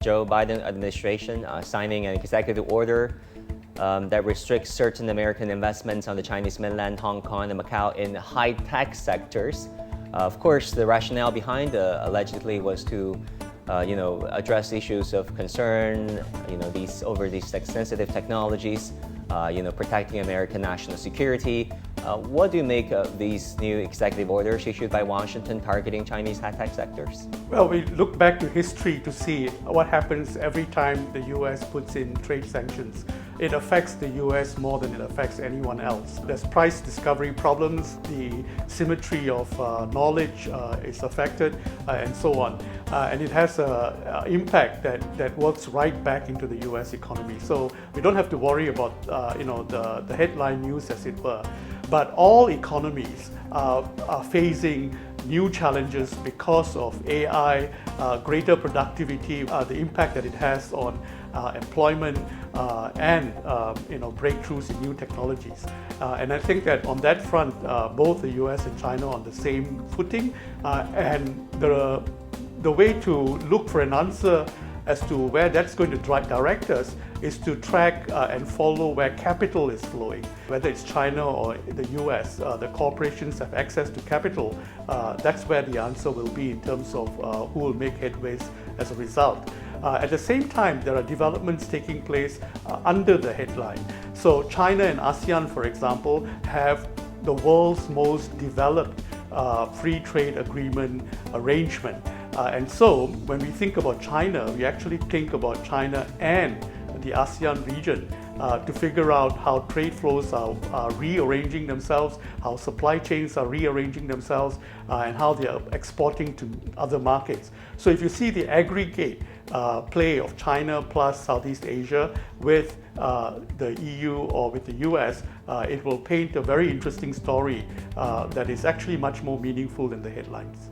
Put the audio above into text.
Joe Biden administration signing an executive order that restricts certain American investments on the Chinese mainland, Hong Kong, and Macau in high-tech sectors. Of course, the rationale behind allegedly was to address issues of concern, over these sensitive technologies, protecting American national security. What do you make of these new executive orders issued by Washington targeting Chinese high-tech sectors? Well, we look back to history to see what happens every time the US puts in trade sanctions. It affects the US more than it affects anyone else. There's price discovery problems, the symmetry of knowledge is affected, and so on. And it has an impact that works right back into the US economy. So we don't have to worry about the headline news, as it were. But all economies are facing new challenges because of AI, greater productivity, the impact that it has on employment, and breakthroughs in new technologies. And I think that on that front, both the US and China are on the same footing. And the way to look for an answer as to where that's going to direct us is to track and follow where capital is flowing. Whether it's China or the US, the corporations have access to capital. That's where the answer will be in terms of who will make headways as a result. At the same time, there are developments taking place under the headline. So China and ASEAN, for example, have the world's most developed free trade agreement arrangement. And so when we think about China, we actually think about China and the ASEAN region to figure out how trade flows are rearranging themselves, how supply chains are rearranging themselves, and how they are exporting to other markets. So if you see the aggregate play of China plus Southeast Asia with the EU or with the US, it will paint a very interesting story that is actually much more meaningful than the headlines.